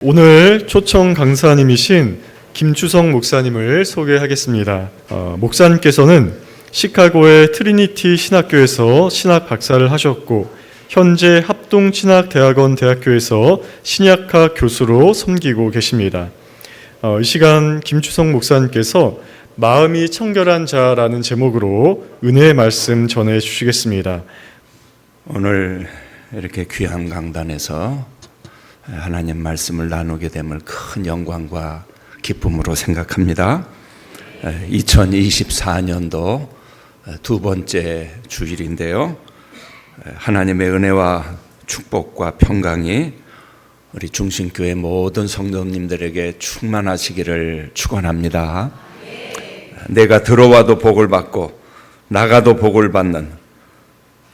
오늘 초청 강사님이신 김추성 목사님을 소개하겠습니다. 목사님께서는 시카고의 트리니티 신학교에서 신학 박사를 하셨고 현재 합동신학대학원 대학교에서 신약학 교수로 섬기고 계십니다. 이 시간 김추성 목사님께서 마음이 청결한 자라는 제목으로 은혜의 말씀 전해 주시겠습니다. 오늘 이렇게 귀한 강단에서 하나님 말씀을 나누게 됨을 큰 영광과 기쁨으로 생각합니다. 2024년도 두 번째 주일인데요. 하나님의 은혜와 축복과 평강이 우리 중심교회 모든 성도님들에게 충만하시기를 축원합니다. 내가 들어와도 복을 받고 나가도 복을 받는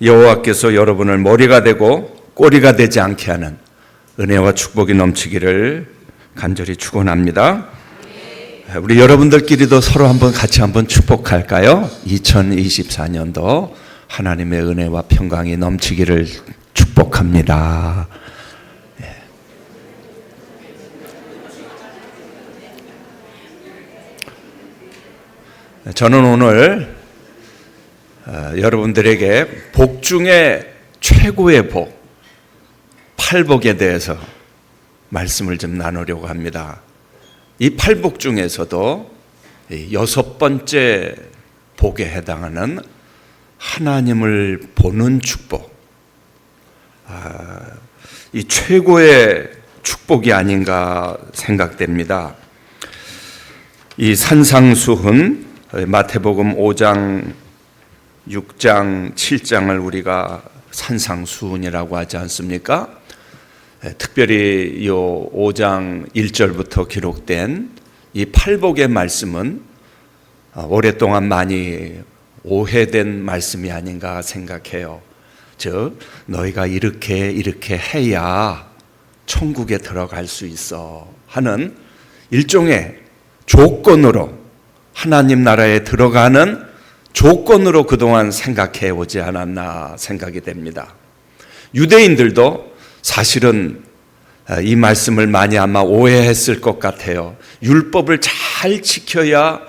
여호와께서 여러분을 머리가 되고 꼬리가 되지 않게 하는 은혜와 축복이 넘치기를 간절히 축원합니다. 우리 여러분들끼리도 서로 같이 한번 축복할까요? 2024년도 하나님의 은혜와 평강이 넘치기를 축복합니다. 저는 오늘 여러분들에게 복 중에 최고의 복, 팔복에 대해서 말씀을 좀 나누려고 합니다. 이 팔복 중에서도 여섯 번째 복에 해당하는 하나님을 보는 축복, 이 최고의 축복이 아닌가 생각됩니다. 이 산상수훈 마태복음 5장, 6장, 7장을 우리가 산상수훈이라고 하지 않습니까? 특별히 이 5장 1절부터 기록된 이 팔복의 말씀은 오랫동안 많이 오해된 말씀이 아닌가 생각해요. 즉, 너희가 이렇게 해야 천국에 들어갈 수 있어 하는 일종의 조건으로, 하나님 나라에 들어가는 조건으로 그동안 생각해 오지 않았나 생각이 됩니다. 유대인들도 사실은 이 말씀을 많이 아마 오해했을 것 같아요. 율법을 잘 지켜야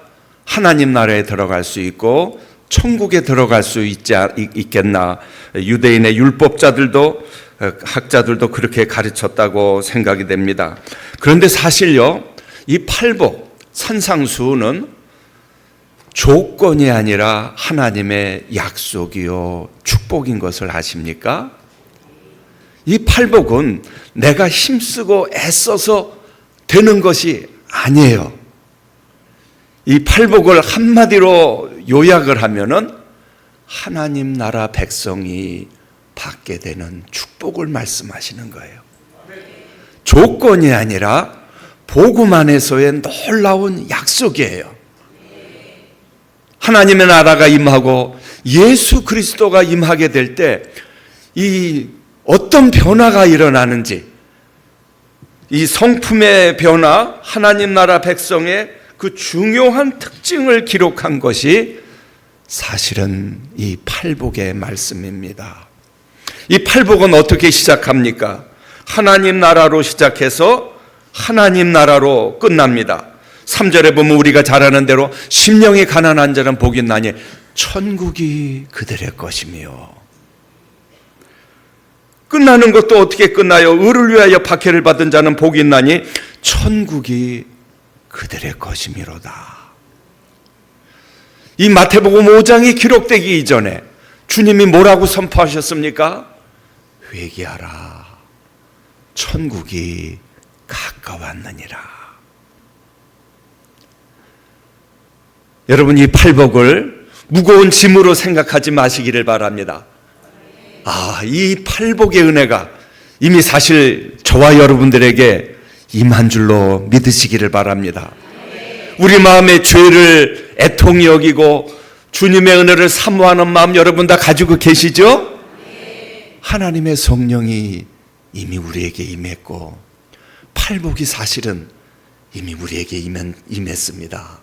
하나님 나라에 들어갈 수 있고 천국에 들어갈 수 있겠나. 유대인의 율법자들도 학자들도 그렇게 가르쳤다고 생각이 됩니다. 그런데 사실요, 이 팔복, 산상수훈은 조건이 아니라 하나님의 약속이요 축복인 것을 아십니까? 이 팔복은 내가 힘쓰고 애써서 되는 것이 아니에요. 이 팔복을 한마디로 요약을 하면은 하나님 나라 백성이 받게 되는 축복을 말씀하시는 거예요. 조건이 아니라 복음 안에서의 놀라운 약속이에요. 하나님의 나라가 임하고 예수 그리스도가 임하게 될 때 이 어떤 변화가 일어나는지, 이 성품의 변화, 하나님 나라 백성의 그 중요한 특징을 기록한 것이 사실은 이 팔복의 말씀입니다. 이 팔복은 어떻게 시작합니까? 하나님 나라로 시작해서 하나님 나라로 끝납니다. 3절에 보면 우리가 잘 아는 대로 심령이 가난한 자는 복이 있나니 천국이 그들의 것이며, 끝나는 것도 어떻게 끝나요? 의를 위하여 박해를 받은 자는 복이 있나니 천국이 그들의 것이미로다. 이 마태복음 5장이 기록되기 이전에 주님이 뭐라고 선포하셨습니까? 회개하라, 천국이 가까웠느니라. 여러분, 이 팔복을 무거운 짐으로 생각하지 마시기를 바랍니다. 이 팔복의 은혜가 이미 사실 저와 여러분들에게 임한 줄로 믿으시기를 바랍니다. 우리 마음의 죄를 애통히 여기고 주님의 은혜를 사모하는 마음 여러분 다 가지고 계시죠? 하나님의 성령이 이미 우리에게 임했고 팔복이 사실은 이미 우리에게 임했습니다.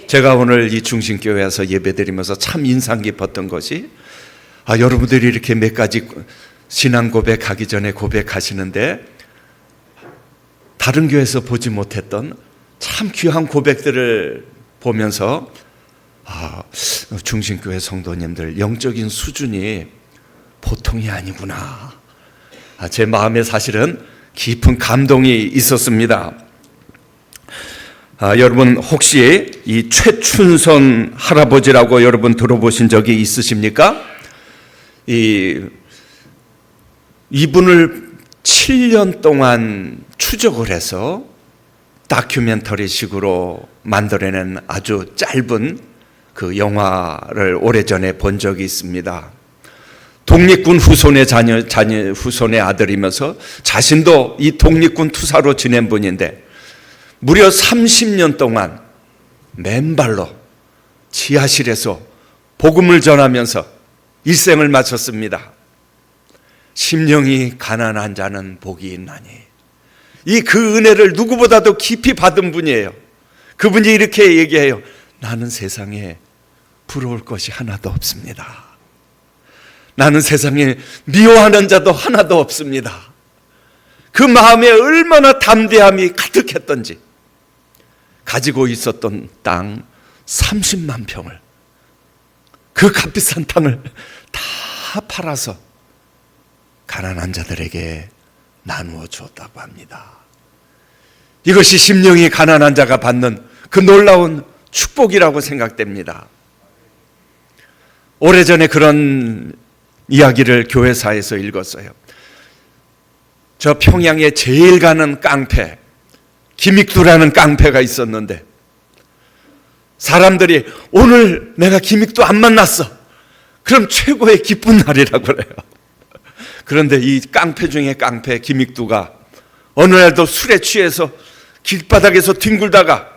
제가 오늘 이 중심교회에서 예배드리면서 참 인상 깊었던 것이 여러분들이 이렇게 몇 가지 신앙 고백하기 전에 고백하시는데 다른 교회에서 보지 못했던 참 귀한 고백들을 보면서 중심교회 성도님들 영적인 수준이 보통이 아니구나. 제 마음에 사실은 깊은 감동이 있었습니다. 여러분 혹시 이 최춘선 할아버지라고 여러분 들어보신 적이 있으십니까? 이분을 7년 동안 추적을 해서 다큐멘터리식으로 만들어낸 아주 짧은 그 영화를 오래전에 본 적이 있습니다. 독립군 후손의 후손의 아들이면서 자신도 이 독립군 투사로 지낸 분인데 무려 30년 동안 맨발로 지하실에서 복음을 전하면서 일생을 마쳤습니다. 심령이 가난한 자는 복이 있나니. 그 은혜를 누구보다도 깊이 받은 분이에요. 그분이 이렇게 얘기해요. 나는 세상에 부러울 것이 하나도 없습니다. 나는 세상에 미워하는 자도 하나도 없습니다. 그 마음에 얼마나 담대함이 가득했던지 가지고 있었던 땅 30만 평을 그 값비싼 땅을 다 팔아서 가난한 자들에게 나누어 주었다고 합니다. 이것이 심령이 가난한 자가 받는 그 놀라운 축복이라고 생각됩니다. 오래전에 그런 이야기를 교회사에서 읽었어요. 저 평양에 제일 가는 깡패, 김익두라는 깡패가 있었는데 사람들이 오늘 내가 김익두 안 만났어. 그럼 최고의 기쁜 날이라고 그래요. 그런데 이 깡패 중에 깡패 김익두가 어느 날도 술에 취해서 길바닥에서 뒹굴다가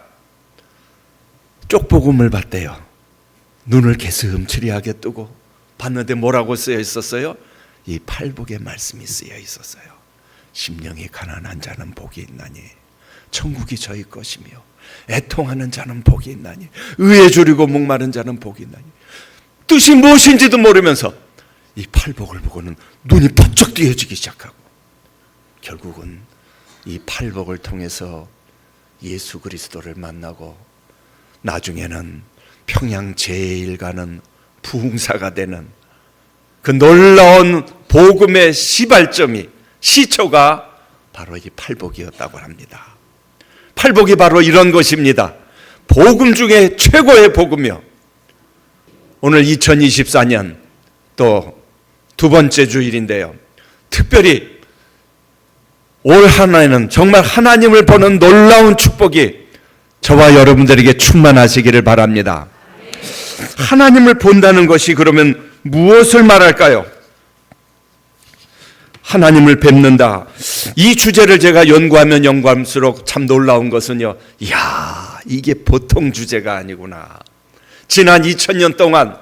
쪽복음을 봤대요. 눈을 개슴츠레하게 뜨고 봤는데 뭐라고 쓰여 있었어요? 이 팔복에 말씀이 쓰여 있었어요. 심령이 가난한 자는 복이 있나니 천국이 저희 것이며 애통하는 자는 복이 있나니 의에 줄이고 목마른 자는 복이 있나니. 뜻이 무엇인지도 모르면서 이 팔복을 보고는 눈이 번쩍 뜨여지기 시작하고 결국은 이 팔복을 통해서 예수 그리스도를 만나고 나중에는 평양 제일 가는 부흥사가 되는 그 놀라운 복음의 시발점이 시초가 바로 이 팔복이었다고 합니다. 팔복이 바로 이런 것입니다. 복음 중에 최고의 복음이요. 오늘 2024년 또 두 번째 주일인데요. 특별히 올 한 해는 정말 하나님을 보는 놀라운 축복이 저와 여러분들에게 충만하시기를 바랍니다. 하나님을 본다는 것이 그러면 무엇을 말할까요? 하나님을 뵙는다. 이 주제를 제가 연구하면 연구할수록 참 놀라운 것은요. 이야, 이게 보통 주제가 아니구나. 지난 2000년 동안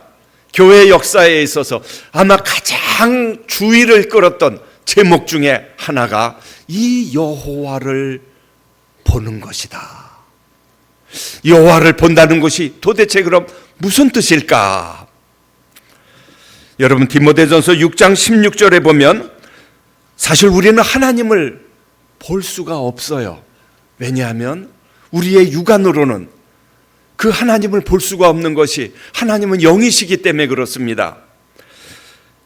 교회 역사에 있어서 아마 가장 주의를 끌었던 제목 중에 하나가 이 여호와를 보는 것이다. 여호와를 본다는 것이 도대체 그럼 무슨 뜻일까? 여러분 디모데전서 6장 16절에 보면 사실 우리는 하나님을 볼 수가 없어요. 왜냐하면 우리의 육안으로는 그 하나님을 볼 수가 없는 것이 하나님은 영이시기 때문에 그렇습니다.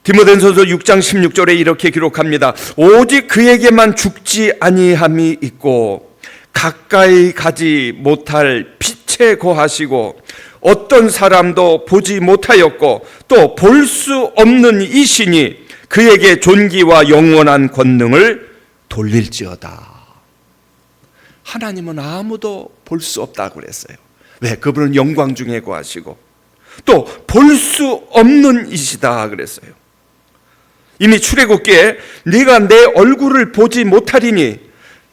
디모데전서 6장 16절에 이렇게 기록합니다. 오직 그에게만 죽지 아니함이 있고 가까이 가지 못할 빛에 거하시고 어떤 사람도 보지 못하였고 또 볼 수 없는 이신이 그에게 존귀와 영원한 권능을 돌릴지어다. 하나님은 아무도 볼 수 없다고 그랬어요. 왜? 그분은 영광 중에 거하시고 또 볼 수 없는 이시다 그랬어요. 이미 출애굽기에 네가 내 얼굴을 보지 못하리니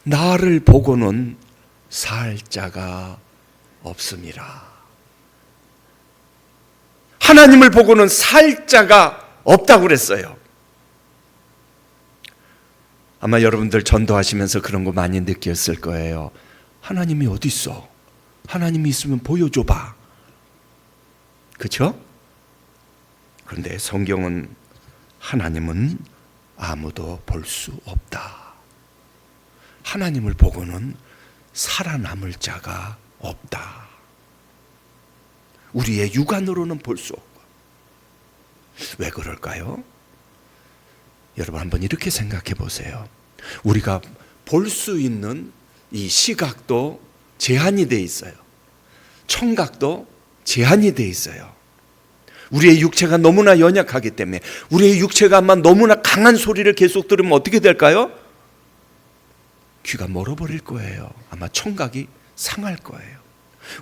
나를 보고는 살 자가 없음이라. 하나님을 보고는 살 자가 없다고 그랬어요. 아마 여러분들 전도하시면서 그런 거 많이 느꼈을 거예요. 하나님이 어디 있어? 하나님이 있으면 보여줘봐. 그렇죠? 그런데 성경은 하나님은 아무도 볼 수 없다. 하나님을 보고는 살아남을 자가 없다. 우리의 육안으로는 볼 수 없고. 왜 그럴까요? 여러분 한번 이렇게 생각해 보세요. 우리가 볼 수 있는 이 시각도 제한이 돼 있어요. 청각도 제한이 돼 있어요. 우리의 육체가 너무나 연약하기 때문에 우리의 육체가 아마 너무나 강한 소리를 계속 들으면 어떻게 될까요? 귀가 멀어버릴 거예요. 아마 청각이 상할 거예요.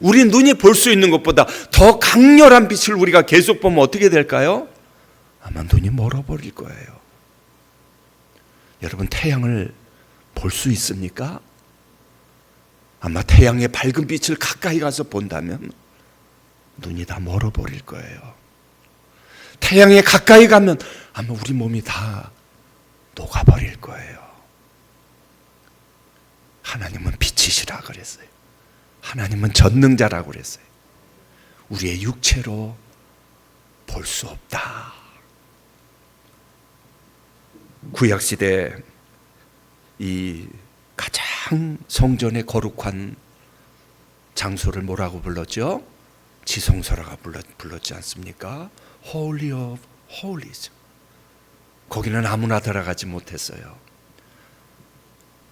우리 눈이 볼 수 있는 것보다 더 강렬한 빛을 우리가 계속 보면 어떻게 될까요? 아마 눈이 멀어버릴 거예요. 여러분 태양을 볼 수 있습니까? 아마 태양의 밝은 빛을 가까이 가서 본다면 눈이 다 멀어버릴 거예요. 태양에 가까이 가면 아마 우리 몸이 다 녹아버릴 거예요. 하나님은 빛이시라 그랬어요. 하나님은 전능자라고 그랬어요. 우리의 육체로 볼 수 없다. 구약시대 이 가장 성전의 거룩한 장소를 뭐라고 불렀죠? 지성소라고 불렀지 않습니까? Holy of Holies. 거기는 아무나 들어가지 못했어요.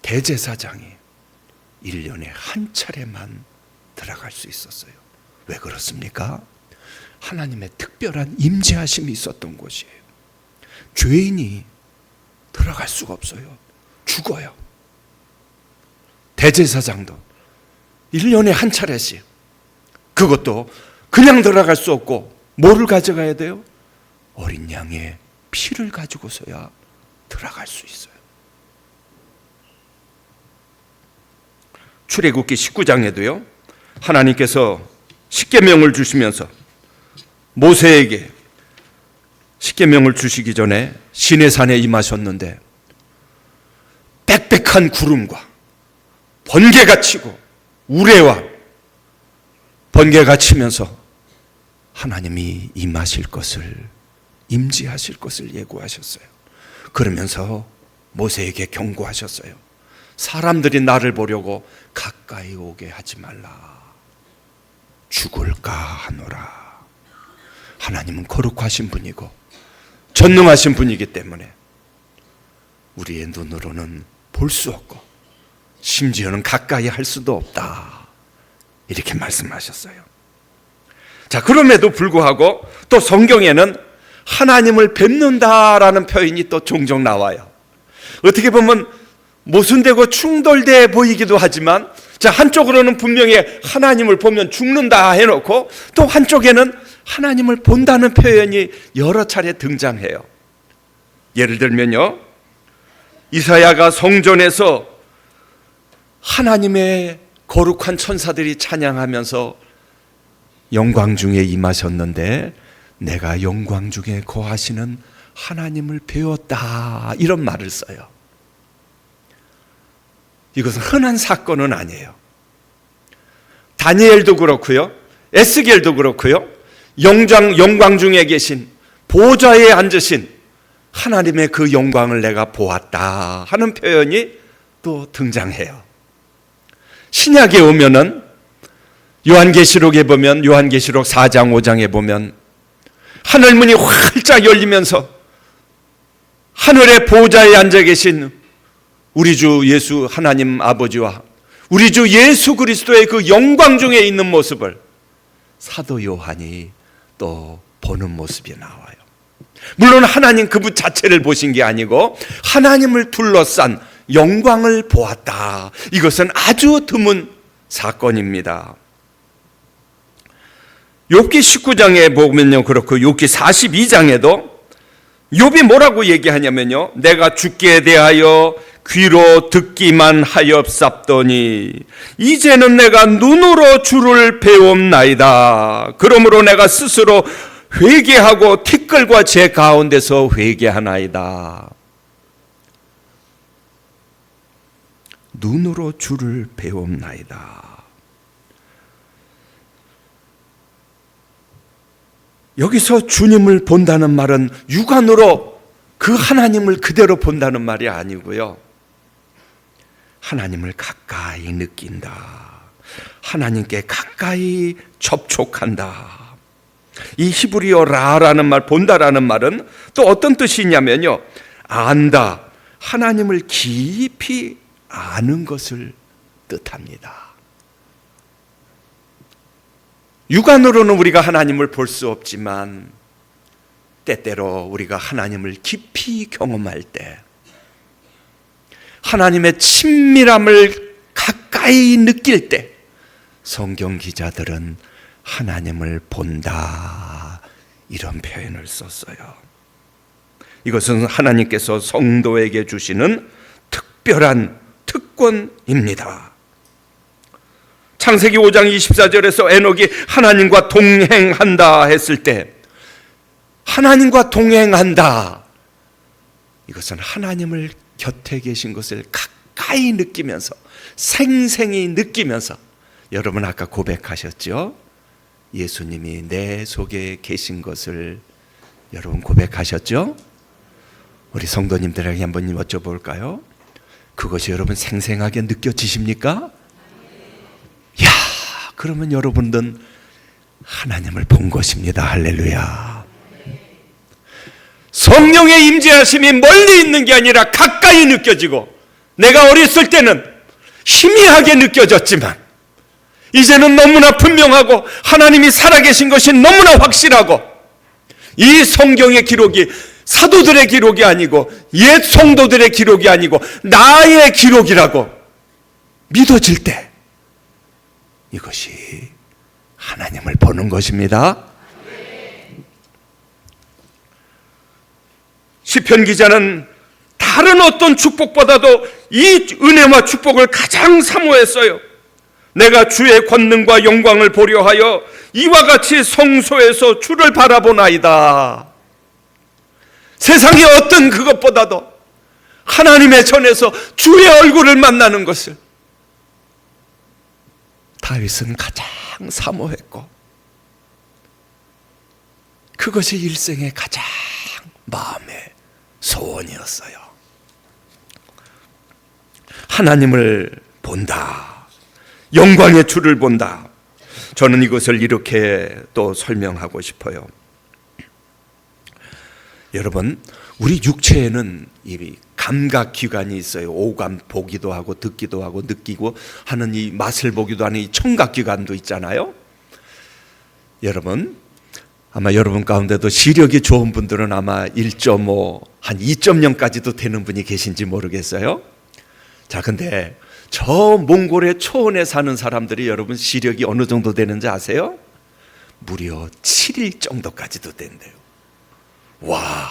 대제사장이 1년에 한 차례만 들어갈 수 있었어요. 왜 그렇습니까? 하나님의 특별한 임재하심이 있었던 곳이에요. 죄인이 들어갈 수가 없어요. 죽어요. 대제사장도 1년에 한 차례씩, 그것도 그냥 들어갈 수 없고 뭐를 가져가야 돼요? 어린 양의 피를 가지고서야 들어갈 수 있어요. 출애굽기 19장에도요 하나님께서 십계명을 주시면서 모세에게 십계명을 주시기 전에 시내산에 임하셨는데 빽빽한 구름과 번개가 치고 우레와 번개가 치면서 하나님이 임하실 것을, 임재하실 것을 예고하셨어요. 그러면서 모세에게 경고하셨어요. 사람들이 나를 보려고 가까이 오게 하지 말라. 죽을까 하노라. 하나님은 거룩하신 분이고 전능하신 분이기 때문에 우리의 눈으로는 볼 수 없고 심지어는 가까이 할 수도 없다. 이렇게 말씀하셨어요. 자, 그럼에도 불구하고 또 성경에는 하나님을 뵙는다라는 표현이 또 종종 나와요. 어떻게 보면 모순되고 충돌돼 보이기도 하지만, 자, 한쪽으로는 분명히 하나님을 보면 죽는다 해놓고 또 한쪽에는 하나님을 본다는 표현이 여러 차례 등장해요. 예를 들면요, 이사야가 성전에서 하나님의 거룩한 천사들이 찬양하면서 영광 중에 임하셨는데 내가 영광 중에 거하시는 하나님을 배웠다, 이런 말을 써요. 이것은 흔한 사건은 아니에요. 다니엘도 그렇고요, 에스겔도 그렇고요, 영광 중에 계신 보좌에 앉으신 하나님의 그 영광을 내가 보았다 하는 표현이 또 등장해요. 신약에 오면은 요한계시록에 보면, 요한계시록 4장 5장에 보면 하늘문이 활짝 열리면서 하늘의 보좌에 앉아 계신 우리 주 예수 하나님 아버지와 우리 주 예수 그리스도의 그 영광 중에 있는 모습을 사도 요한이 또 보는 모습이 나와요. 물론 하나님 그분 자체를 보신 게 아니고 하나님을 둘러싼 영광을 보았다. 이것은 아주 드문 사건입니다. 욥기 19장에 보면요 그렇고, 욥기 42장에도 욥이 뭐라고 얘기하냐면요, 내가 주께 대하여 귀로 듣기만 하였사더니 이제는 내가 눈으로 주를 배움나이다. 그러므로 내가 스스로 회개하고 티끌과 제 가운데서 회개하나이다. 눈으로 주를 배움나이다. 여기서 주님을 본다는 말은 육안으로 그 하나님을 그대로 본다는 말이 아니고요, 하나님을 가까이 느낀다. 하나님께 가까이 접촉한다. 이 히브리어 라라는 말, 본다라는 말은 또 어떤 뜻이 있냐면요, 안다, 하나님을 깊이 아는 것을 뜻합니다. 육안으로는 우리가 하나님을 볼 수 없지만 때때로 우리가 하나님을 깊이 경험할 때, 하나님의 친밀함을 가까이 느낄 때 성경 기자들은 하나님을 본다, 이런 표현을 썼어요. 이것은 하나님께서 성도에게 주시는 특별한 특권입니다. 창세기 5장 24절에서 에녹이 하나님과 동행한다 했을 때, 하나님과 동행한다, 이것은 하나님을 곁에 계신 것을 가까이 느끼면서, 생생히 느끼면서, 여러분 아까 고백하셨죠? 예수님이 내 속에 계신 것을 여러분 고백하셨죠? 우리 성도님들에게 한번 여쭤볼까요? 그것이 여러분 생생하게 느껴지십니까? 야, 그러면 여러분들은 하나님을 본 것입니다. 할렐루야. 성령의 임재하심이 멀리 있는 게 아니라 가까이 느껴지고, 내가 어렸을 때는 희미하게 느껴졌지만 이제는 너무나 분명하고 하나님이 살아계신 것이 너무나 확실하고, 이 성경의 기록이 사도들의 기록이 아니고 옛 성도들의 기록이 아니고 나의 기록이라고 믿어질 때, 이것이 하나님을 보는 것입니다. 시편 기자는 다른 어떤 축복보다도 이 은혜와 축복을 가장 사모했어요. 내가 주의 권능과 영광을 보려 하여 이와 같이 성소에서 주를 바라보나이다. 세상의 어떤 그것보다도 하나님의 전에서 주의 얼굴을 만나는 것을 다윗은 가장 사모했고, 그것이 일생의 가장 마음의 소원이었어요. 하나님을 본다, 영광의 주를 본다. 저는 이것을 이렇게 또 설명하고 싶어요. 여러분, 우리 육체에는 이 감각기관이 있어요. 오감, 보기도 하고 듣기도 하고 느끼고 하는, 이 맛을 보기도 하는 이 청각기관도 있잖아요. 여러분, 아마 여러분 가운데도 시력이 좋은 분들은 아마 1.5, 한 2.0까지도 되는 분이 계신지 모르겠어요. 자, 근데 저 몽골의 초원에 사는 사람들이 여러분 시력이 어느 정도 되는지 아세요? 무려 7일 정도까지도 된대요. 와,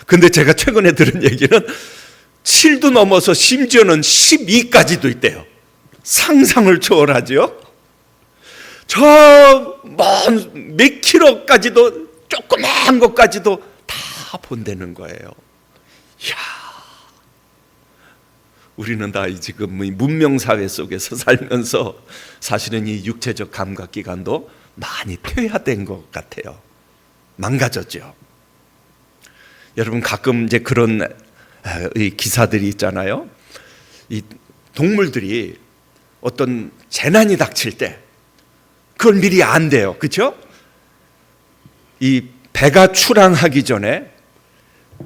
근데 제가 최근에 들은 얘기는 7도 넘어서 심지어는 12까지도 있대요. 상상을 초월하죠. 저 몇 킬로까지도, 조그마한 것까지도 다 본다는 거예요. 이야, 우리는 다 지금 문명사회 속에서 살면서 사실은 이 육체적 감각기관도 많이 퇴화된 것 같아요. 망가졌죠. 여러분, 가끔 이제 그런 이 기사들이 있잖아요. 이 동물들이 어떤 재난이 닥칠 때 그걸 미리 안대요. 그렇죠? 이 배가 출항하기 전에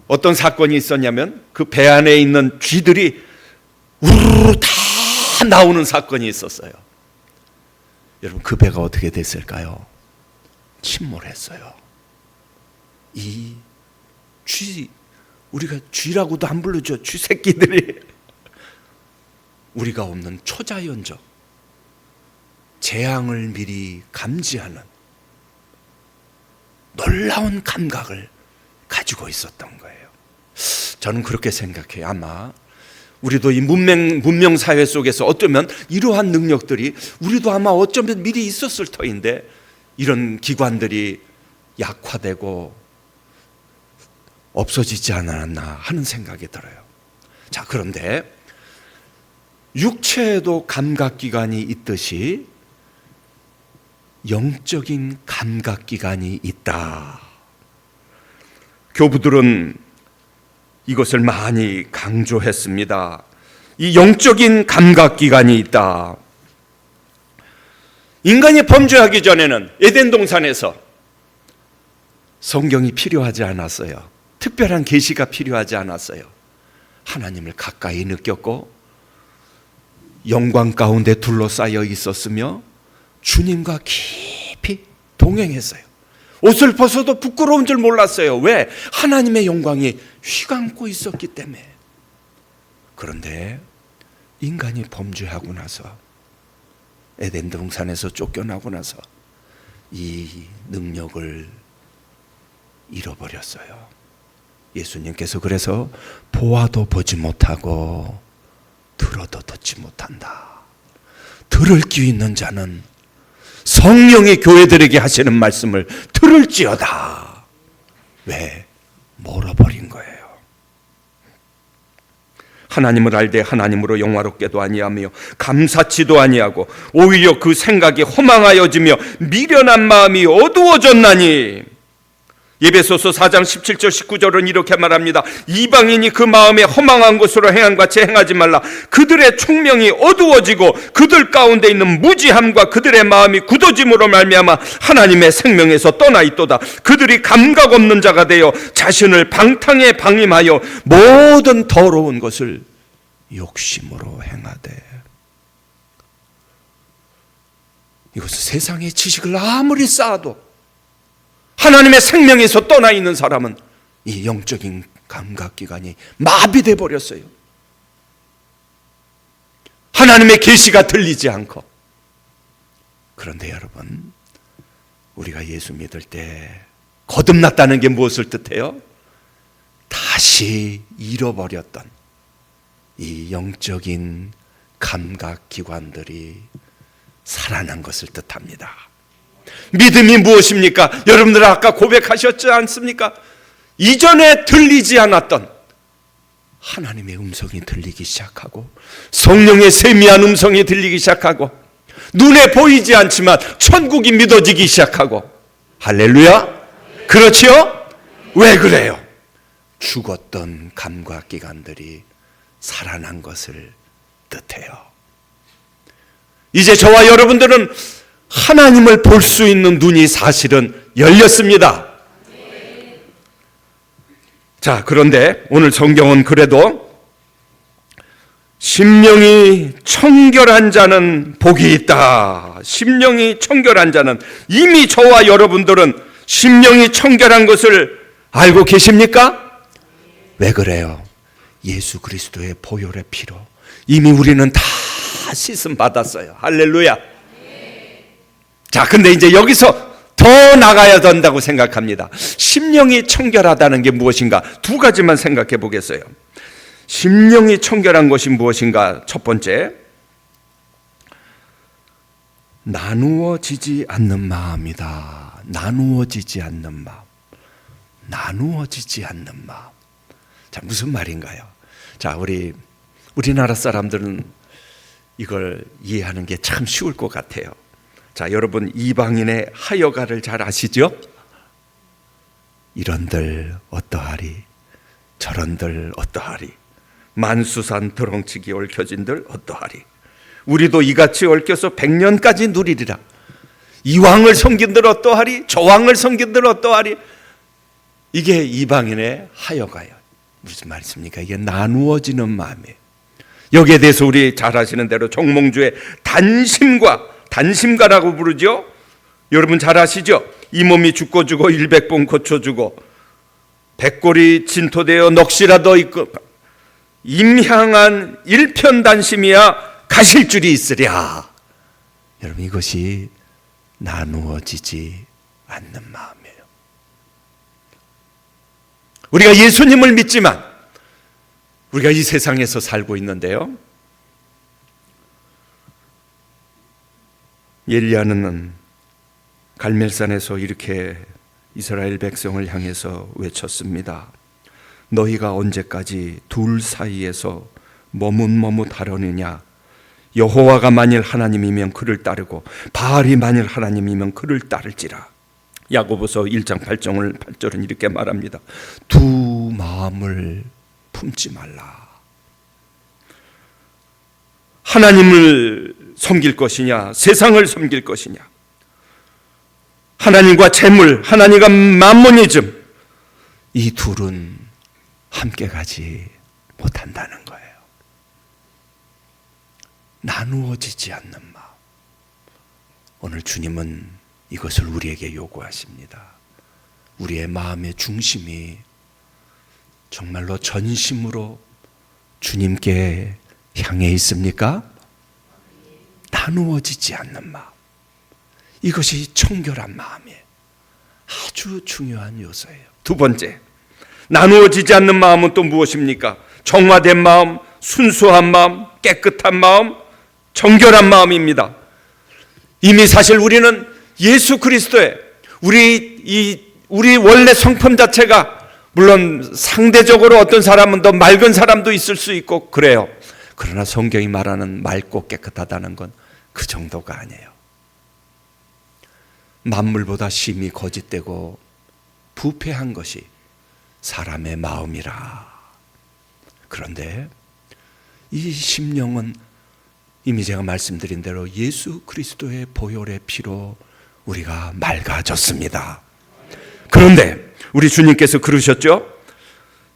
어떤 사건이 있었냐면, 그 배 안에 있는 쥐들이 우르르 다 나오는 사건이 있었어요. 여러분, 그 배가 어떻게 됐을까요? 침몰했어요. 이 쥐, 우리가 쥐라고도 안 부르죠. 쥐 새끼들이 우리가 없는 초자연적 재앙을 미리 감지하는 놀라운 감각을 가지고 있었던 거예요. 저는 그렇게 생각해요. 아마 우리도 이 문명 사회 속에서 어쩌면 이러한 능력들이 우리도 아마 어쩌면 미리 있었을 터인데, 이런 기관들이 약화되고 없어지지 않았나 하는 생각이 들어요. 자, 그런데 육체에도 감각기관이 있듯이 영적인 감각기관이 있다. 교부들은 이것을 많이 강조했습니다. 이 영적인 감각기관이 있다. 인간이 범죄하기 전에는 에덴 동산에서 성경이 필요하지 않았어요. 특별한 계시가 필요하지 않았어요. 하나님을 가까이 느꼈고 영광 가운데 둘러싸여 있었으며 주님과 깊이 동행했어요. 옷을 벗어도 부끄러운 줄 몰랐어요. 왜? 하나님의 영광이 휘감고 있었기 때문에. 그런데 인간이 범죄하고 나서, 에덴 동산에서 쫓겨나고 나서 이 능력을 잃어버렸어요. 예수님께서 그래서 보아도 보지 못하고 들어도 듣지 못한다. 들을 귀 있는 자는 성령이 교회들에게 하시는 말씀을 들을지어다. 왜? 멀어버린 거예요. 하나님을 알되 하나님으로 영화롭게도 아니하며 감사치도 아니하고 오히려 그 생각이 허망하여지며 미련한 마음이 어두워졌나니. 에베소서 4장 17절 19절은 이렇게 말합니다. 이방인이 그 마음에 허망한 것으로 행한 같이 행하지 말라. 그들의 총명이 어두워지고 그들 가운데 있는 무지함과 그들의 마음이 굳어짐으로 말미암아 하나님의 생명에서 떠나 있도다. 그들이 감각 없는 자가 되어 자신을 방탕에 방임하여 모든 더러운 것을 욕심으로 행하되. 이것은 세상의 지식을 아무리 쌓아도 하나님의 생명에서 떠나 있는 사람은 이 영적인 감각기관이 마비돼 버렸어요. 하나님의 계시가 들리지 않고. 그런데 여러분, 우리가 예수 믿을 때 거듭났다는 게 무엇을 뜻해요? 다시 잃어버렸던 이 영적인 감각기관들이 살아난 것을 뜻합니다. 믿음이 무엇입니까? 여러분들 아까 고백하셨지 않습니까? 이전에 들리지 않았던 하나님의 음성이 들리기 시작하고 성령의 세미한 음성이 들리기 시작하고 눈에 보이지 않지만 천국이 믿어지기 시작하고. 할렐루야? 그렇지요? 왜 그래요? 죽었던 감각기관들이 살아난 것을 뜻해요. 이제 저와 여러분들은 하나님을 볼 수 있는 눈이 사실은 열렸습니다. 자, 그런데 오늘 성경은 그래도 심령이 청결한 자는 복이 있다. 심령이 청결한 자는, 이미 저와 여러분들은 심령이 청결한 것을 알고 계십니까? 왜 그래요? 예수 그리스도의 보혈의 피로 이미 우리는 다 씻음 받았어요. 할렐루야. 자, 근데 이제 여기서 더 나가야 된다고 생각합니다. 심령이 청결하다는 게 무엇인가? 두 가지만 생각해 보겠어요. 심령이 청결한 것이 무엇인가? 첫 번째, 나누어지지 않는 마음이다. 나누어지지 않는 마음. 나누어지지 않는 마음. 자, 무슨 말인가요? 자, 우리나라 사람들은 이걸 이해하는 게 참 쉬울 것 같아요. 자, 여러분 이방인의 하여가를 잘 아시죠? 이런들 어떠하리, 저런들 어떠하리, 만수산 드렁치기 얽혀진들 어떠하리. 우리도 이같이 얽혀서 100년까지 누리리라. 이 왕을 섬긴들 어떠하리, 저 왕을 섬긴들 어떠하리. 이게 이방인의 하여가요. 무슨 말씀입니까? 이게 나누어지는 마음이에요. 여기에 대해서 우리 잘 아시는 대로 정몽주의 단심가라고 부르죠. 여러분 잘 아시죠? 이 몸이 죽고 주고 일백번 고쳐주고 백골이 진토되어 넋이라도 있고 임향한 일편단심이야 가실 줄이 있으랴. 여러분, 이것이 나누어지지 않는 마음이에요. 우리가 예수님을 믿지만 우리가 이 세상에서 살고 있는데요, 엘리야는 갈멜산에서 이렇게 이스라엘 백성을 향해서 외쳤습니다. 너희가 언제까지 둘 사이에서 머뭇머뭇하려느냐? 여호와가 만일 하나님이면 그를 따르고 바알이 만일 하나님이면 그를 따를지라. 야고보서 1장 8절은 이렇게 말합니다. 두 마음을 품지 말라. 하나님을 섬길 것이냐, 세상을 섬길 것이냐. 하나님과 재물, 하나님과 맘모니즘, 이 둘은 함께 가지 못한다는 거예요. 나누어지지 않는 마음. 오늘 주님은 이것을 우리에게 요구하십니다. 우리의 마음의 중심이 정말로 전심으로 주님께 향해 있습니까? 나누어지지 않는 마음. 이것이 청결한 마음이에요. 아주 중요한 요소예요. 두 번째, 나누어지지 않는 마음은 또 무엇입니까? 정화된 마음, 순수한 마음, 깨끗한 마음, 정결한 마음입니다. 이미 사실 우리는 예수 그리스도의 우리 원래 성품 자체가 물론 상대적으로 어떤 사람은 더 맑은 사람도 있을 수 있고 그래요. 그러나 성경이 말하는 맑고 깨끗하다는 건 그 정도가 아니에요. 만물보다 심히 거짓되고 부패한 것이 사람의 마음이라. 그런데 이 심령은 이미 제가 말씀드린 대로 예수 그리스도의 보혈의 피로 우리가 맑아졌습니다. 그런데 우리 주님께서 그러셨죠?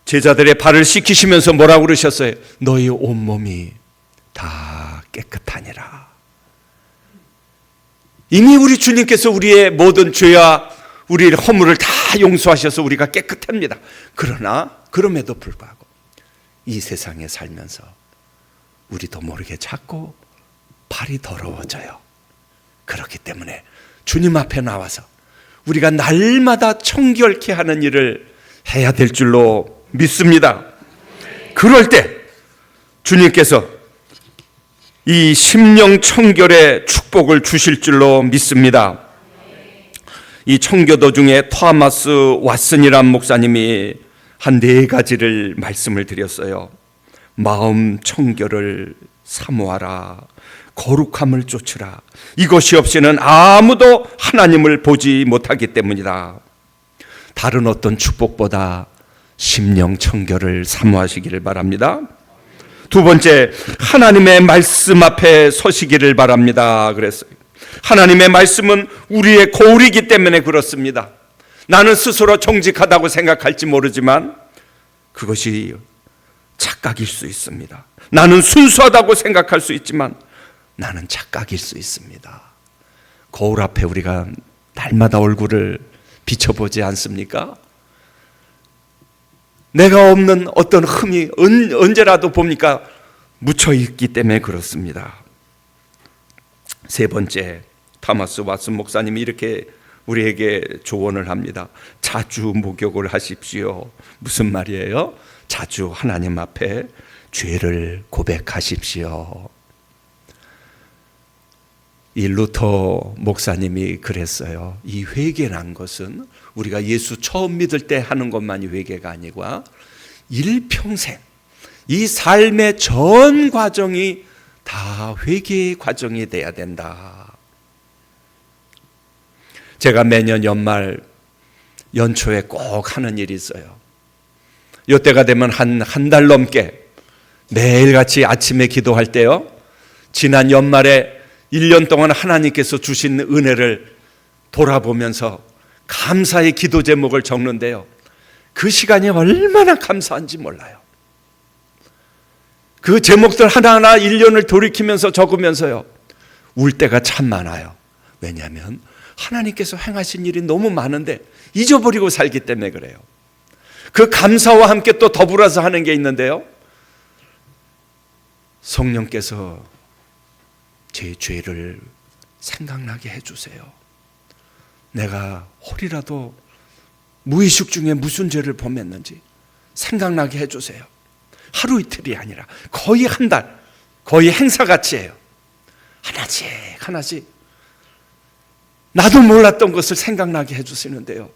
제자들의 발을 씻기시면서 뭐라고 그러셨어요? 너희 온몸이 다 깨끗하니라. 이미 우리 주님께서 우리의 모든 죄와 우리의 허물을 다 용서하셔서 우리가 깨끗합니다. 그러나 그럼에도 불구하고 이 세상에 살면서 우리도 모르게 자꾸 발이 더러워져요. 그렇기 때문에 주님 앞에 나와서 우리가 날마다 청결케 하는 일을 해야 될 줄로 믿습니다. 그럴 때 주님께서 이 심령 청결의 축복을 주실 줄로 믿습니다. 이 청교도 중에 토마스 왓슨이란 목사님이 한 4가지를 말씀을 드렸어요. 마음 청결을 사모하라, 거룩함을 쫓으라. 이것이 없이는 아무도 하나님을 보지 못하기 때문이다. 다른 어떤 축복보다 심령 청결을 사모하시기를 바랍니다. 두 번째, 하나님의 말씀 앞에 서시기를 바랍니다. 그랬어요. 하나님의 말씀은 우리의 거울이기 때문에 그렇습니다. 나는 스스로 정직하다고 생각할지 모르지만 그것이 착각일 수 있습니다. 나는 순수하다고 생각할 수 있지만 나는 착각일 수 있습니다. 거울 앞에 우리가 날마다 얼굴을 비춰보지 않습니까? 내가 없는 어떤 흠이 언제라도 봅니까? 묻혀 있기 때문에 그렇습니다. 세 번째, 토마스 왓슨 목사님이 이렇게 우리에게 조언을 합니다. 자주 목욕을 하십시오. 무슨 말이에요? 자주 하나님 앞에 죄를 고백하십시오. 이 루터 목사님이 그랬어요. 이 회개란 것은 우리가 예수 처음 믿을 때 하는 것만이 회개가 아니고 일평생 이 삶의 전 과정이 다 회개의 과정이 돼야 된다. 제가 매년 연초에 꼭 하는 일이 있어요. 이때가 되면 한 달 넘게 매일같이 아침에 기도할 때요, 지난 연말에 1년 동안 하나님께서 주신 은혜를 돌아보면서 감사의 기도 제목을 적는데요, 그 시간이 얼마나 감사한지 몰라요. 그 제목들 하나하나 1년을 돌이키면서 적으면서요, 울 때가 참 많아요. 왜냐하면 하나님께서 행하신 일이 너무 많은데 잊어버리고 살기 때문에 그래요. 그 감사와 함께 또 더불어서 하는 게 있는데요, 성령께서 제 죄를 생각나게 해주세요. 내가 혹이라도 무의식 중에 무슨 죄를 범했는지 생각나게 해주세요. 하루 이틀이 아니라 거의 한 달, 거의 행사같이 해요. 하나씩 나도 몰랐던 것을 생각나게 해주시는데요,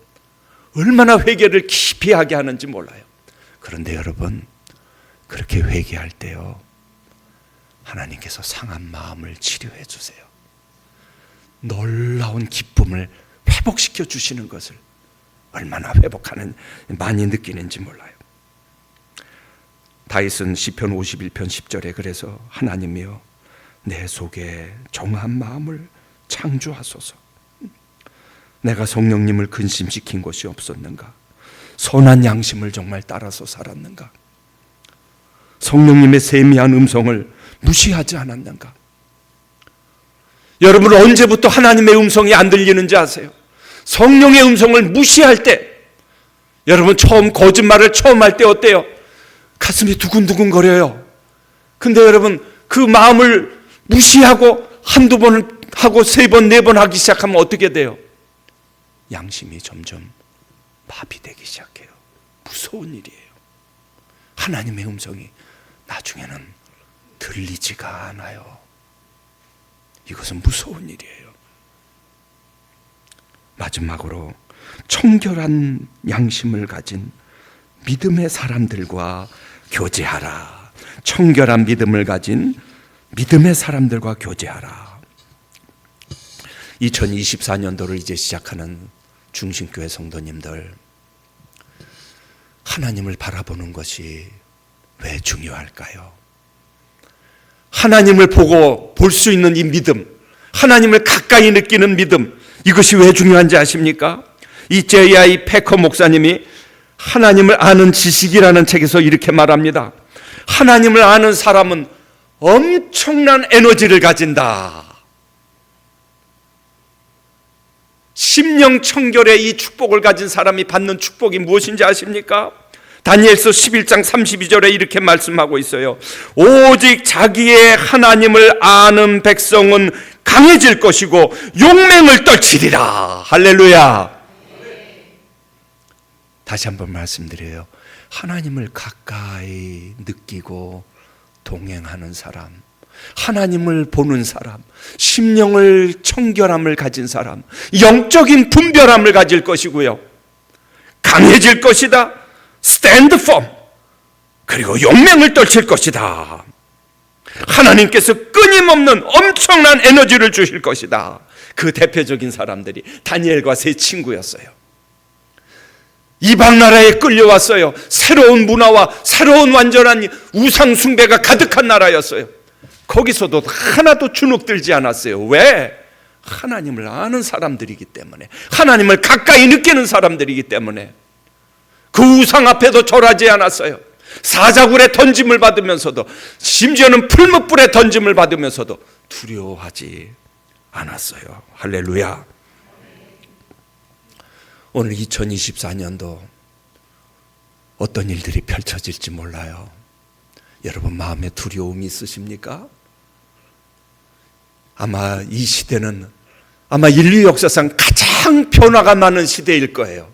얼마나 회개를 깊이 하게 하는지 몰라요. 그런데 여러분, 그렇게 회개할 때요, 하나님께서 상한 마음을 치료해 주세요. 놀라운 기쁨을 회복시켜 주시는 것을 얼마나 많이 느끼는지 몰라요. 다윗은 시편 51편 10절에 그래서 하나님이여 내 속에 정한 마음을 창조하소서. 내가 성령님을 근심시킨 것이 없었는가? 선한 양심을 정말 따라서 살았는가? 성령님의 세미한 음성을 무시하지 않았는가? 여러분, 언제부터 하나님의 음성이 안 들리는지 아세요? 성령의 음성을 무시할 때, 여러분 거짓말을 처음 할 때 어때요? 가슴이 두근두근 거려요. 근데 여러분, 그 마음을 무시하고 한두 번 하고 세 번, 네 번 하기 시작하면 어떻게 돼요? 양심이 점점 마비되기 시작해요. 무서운 일이에요. 하나님의 음성이 나중에는 들리지가 않아요. 이것은 무서운 일이에요. 마지막으로 청결한 양심을 가진 믿음의 사람들과 교제하라. 청결한 믿음을 가진 믿음의 사람들과 교제하라. 2024년도를 이제 시작하는 중심교회 성도님들, 하나님을 바라보는 것이 왜 중요할까요? 하나님을 보고 볼 수 있는 이 믿음, 하나님을 가까이 느끼는 믿음, 이것이 왜 중요한지 아십니까? 이 J.I. 패커 목사님이 하나님을 아는 지식이라는 책에서 이렇게 말합니다. 하나님을 아는 사람은 엄청난 에너지를 가진다. 심령 청결의 이 축복을 가진 사람이 받는 축복이 무엇인지 아십니까? 다니엘서 11장 32절에 이렇게 말씀하고 있어요. 오직 자기의 하나님을 아는 백성은 강해질 것이고 용맹을 떨치리라. 할렐루야. 다시 한번 말씀드려요. 하나님을 가까이 느끼고 동행하는 사람, 하나님을 보는 사람, 심령을 청결함을 가진 사람, 영적인 분별함을 가질 것이고요, 강해질 것이다. Stand firm. 그리고 용맹을 떨칠 것이다. 하나님께서 끊임없는 엄청난 에너지를 주실 것이다. 그 대표적인 사람들이 다니엘과 세 친구였어요. 이방 나라에 끌려왔어요. 새로운 문화와 새로운 완전한 우상 숭배가 가득한 나라였어요. 거기서도 하나도 주눅들지 않았어요. 왜? 하나님을 아는 사람들이기 때문에, 하나님을 가까이 느끼는 사람들이기 때문에. 그 우상 앞에도 절하지 않았어요. 사자굴에 던짐을 받으면서도, 심지어는 풀무불에 던짐을 받으면서도 두려워하지 않았어요. 할렐루야. 오늘 2024년도 어떤 일들이 펼쳐질지 몰라요. 여러분 마음에 두려움이 있으십니까? 아마 이 시대는 아마 인류 역사상 가장 변화가 많은 시대일 거예요.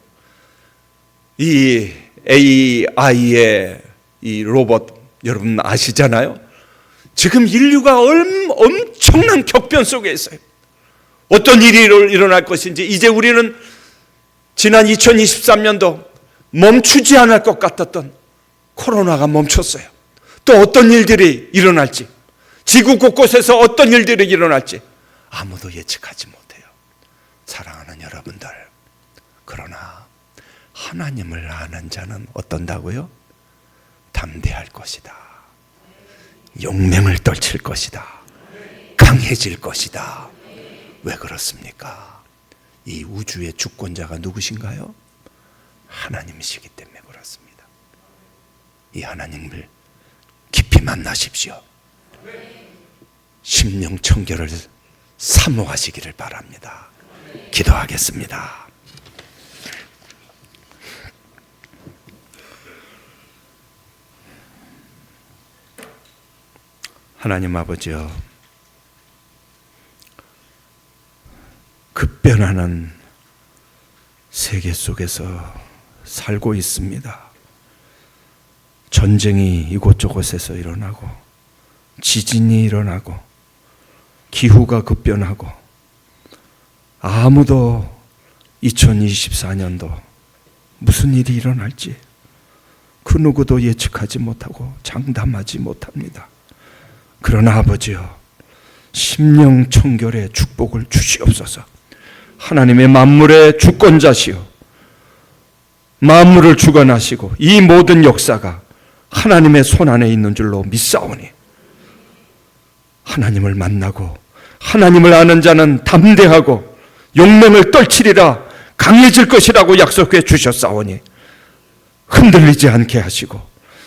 이 AI의 이 로봇 여러분 아시잖아요? 지금 인류가 엄청난 격변 속에 있어요. 어떤 일이 일어날 것인지 이제 우리는 지난 2023년도 멈추지 않을 것 같았던 코로나가 멈췄어요. 또 어떤 일들이 일어날지, 지구 곳곳에서 어떤 일들이 일어날지 아무도 예측하지 못해요. 사랑하는 여러분들, 그러나 하나님을 아는 자는 어떤다고요? 담대할 것이다. 용맹을 떨칠 것이다. 강해질 것이다. 왜 그렇습니까? 이 우주의 주권자가 누구신가요? 하나님이시기 때문에 그렇습니다. 이 하나님을 깊이 만나십시오. 심령 청결을 사모하시기를 바랍니다. 기도하겠습니다. 하나님 아버지여, 급변하는 세계 속에서 살고 있습니다. 전쟁이 이곳저곳에서 일어나고, 지진이 일어나고, 기후가 급변하고, 아무도 2024년도 무슨 일이 일어날지 그 누구도 예측하지 못하고 장담하지 못합니다. 그러나 아버지여, 심령 청결의 축복을 주시옵소서. 하나님의 만물의 주권자시오, 만물을 주관하시고 이 모든 역사가 하나님의 손 안에 있는 줄로 믿사오니, 하나님을 만나고 하나님을 아는 자는 담대하고 용맹을 떨치리라 강해질 것이라고 약속해 주셨사오니 흔들리지 않게 하시고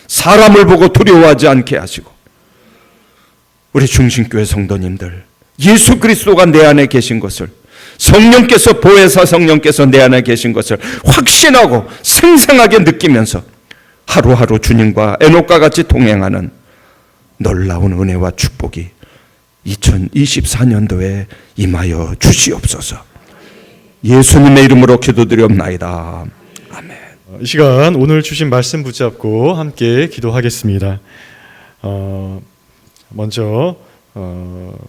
사람을 보고 두려워하지 않게 하시고, 우리 중심교회 성도님들, 예수 그리스도가 내 안에 계신 것을, 성령께서, 보혜사 성령께서 내 안에 계신 것을 확신하고 생생하게 느끼면서 하루하루 주님과 에녹과 같이 동행하는 놀라운 은혜와 축복이 2024년도에 임하여 주시옵소서. 예수님의 이름으로 기도드리옵나이다. 아멘. 이 시간 오늘 주신 말씀 붙잡고 함께 기도하겠습니다. 먼저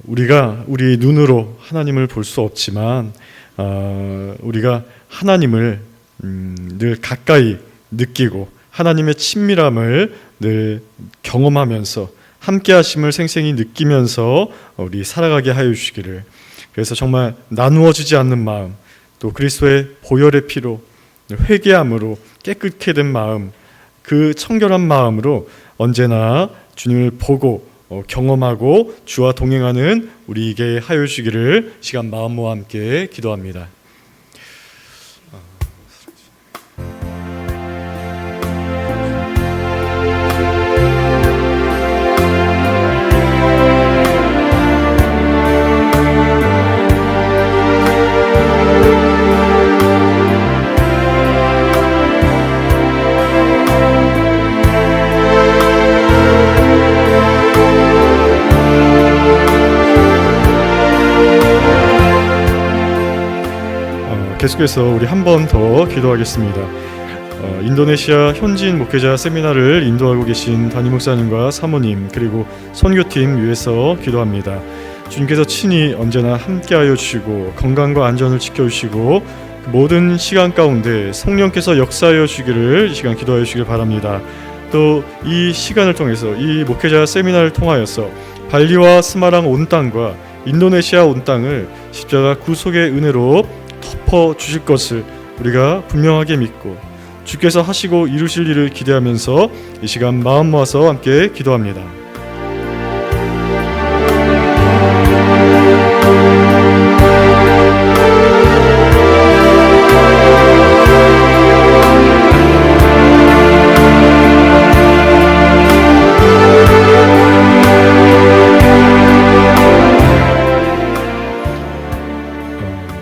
우리가 우리 눈으로 하나님을 볼 수 없지만 우리가 하나님을 늘 가까이 느끼고 하나님의 친밀함을 늘 경험하면서 함께 하심을 생생히 느끼면서 우리 살아가게 하여 주시기를, 그래서 정말 나누어지지 않는 마음, 또 그리스도의 보혈의 피로 회개함으로 깨끗게 된 마음, 그 청결한 마음으로 언제나 주님을 보고 경험하고 주와 동행하는 우리에게 하여 주시기를 시간 마음 모아 함께 기도합니다. 계속해서 우리 한 번 더 기도하겠습니다. 인도네시아 현지인 목회자 세미나를 인도하고 계신 담임 목사님과 사모님, 그리고 선교팀 위해서 기도합니다. 주님께서 친히 언제나 함께하여 주시고 건강과 안전을 지켜주시고 그 모든 시간 가운데 성령께서 역사하여 주시기를 이 시간 기도하여 주시길 바랍니다. 또 이 시간을 통해서, 이 목회자 세미나를 통하여서 발리와 스마랑 온 땅과 인도네시아 온 땅을 십자가 구속의 은혜로 덮어 주실 것을 우리가 분명하게 믿고 주께서 하시고 이루실 일을 기대하면서 이 시간 마음 모아서 함께 기도합니다.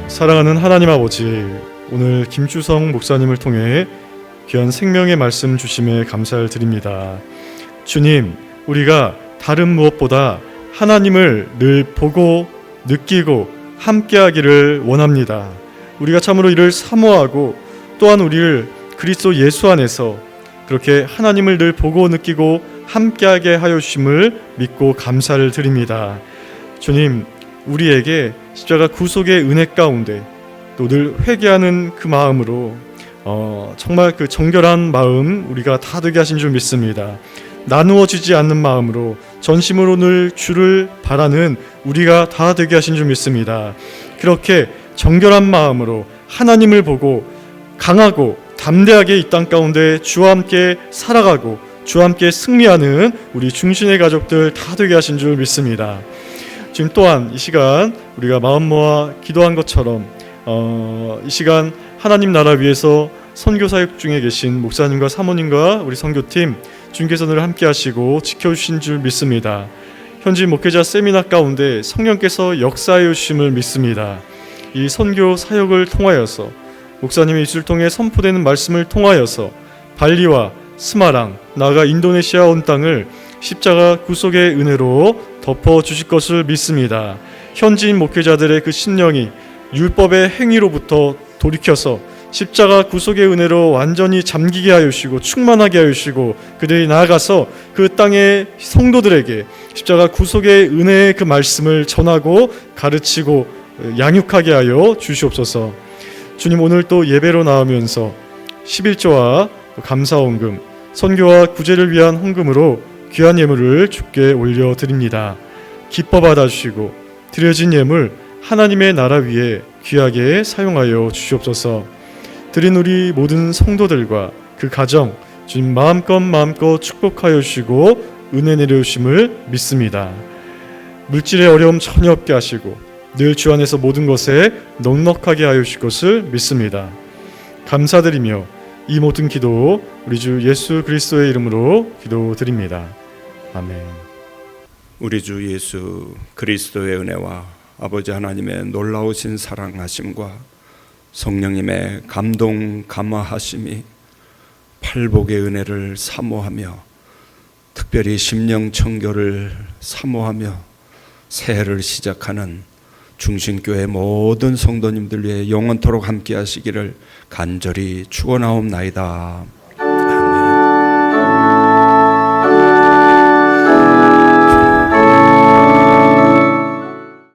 사랑하는 하나님 아버지, 오늘 김주성 목사님을 통해 귀한 생명의 말씀 주심에 감사를 드립니다. 주님, 우리가 다른 무엇보다 하나님을 늘 보고 느끼고 함께하기를 원합니다. 우리가 참으로 이를 사모하고 또한 우리를 그리스도 예수 안에서 그렇게 하나님을 늘 보고 느끼고 함께하게 하여 주심을 믿고 감사를 드립니다. 주님, 우리에게 십자가 구속의 은혜 가운데 또 늘 회개하는 그 마음으로 정말 그 정결한 마음 우리가 다 되게 하신 줄 믿습니다. 나누어지지 않는 마음으로 전심으로 늘 주를 바라는 우리가 다 되게 하신 줄 믿습니다. 그렇게 정결한 마음으로 하나님을 보고 강하고 담대하게 이 땅 가운데 주와 함께 살아가고 주와 함께 승리하는 우리 중신의 가족들 다 되게 하신 줄 믿습니다. 지금 또한 이 시간 우리가 마음 모아 기도한 것처럼 이 시간 하나님 나라 위해서 선교 사역 중에 계신 목사님과 사모님과 우리 선교팀 주님께서 늘 함께 하시고 지켜주신 줄 믿습니다. 현지 목회자 세미나 가운데 성령께서 역사해 주심을 믿습니다. 이 선교 사역을 통하여서 목사님의 입술을 통해 선포되는 말씀을 통하여서 발리와 스마랑 나아가 인도네시아 온 땅을 십자가 구속의 은혜로 덮어주실 것을 믿습니다. 현지인 목회자들의 그 심령이 율법의 행위로부터 돌이켜서 십자가 구속의 은혜로 완전히 잠기게 하여 주시고 충만하게 하여 주시고 그들이 나아가서 그 땅의 성도들에게 십자가 구속의 은혜의 그 말씀을 전하고 가르치고 양육하게 하여 주시옵소서. 주님, 오늘 또 예배로 나오면서 11조와 감사헌금, 선교와 구제를 위한 헌금으로 귀한 예물을 주께 올려드립니다. 기뻐 받아주시고 드려진 예물 하나님의 나라 위에 귀하게 사용하여 주시옵소서. 드린 우리 모든 성도들과 그 가정 주님 마음껏 축복하여 주시고 은혜 내려주심을 믿습니다. 물질의 어려움 전혀 없게 하시고 늘 주 안에서 모든 것에 넉넉하게 하여 주실 것을 믿습니다. 감사드리며 이 모든 기도 우리 주 예수 그리스도의 이름으로 기도드립니다. 아멘. 우리 주 예수 그리스도의 은혜와 아버지 하나님의 놀라우신 사랑하심과 성령님의 감동 감화하심이 팔복의 은혜를 사모하며 특별히 심령 청교를 사모하며 새해를 시작하는 중신교회 모든 성도님들 위해 영원토록 함께 하시기를 간절히 축원하옵나이다.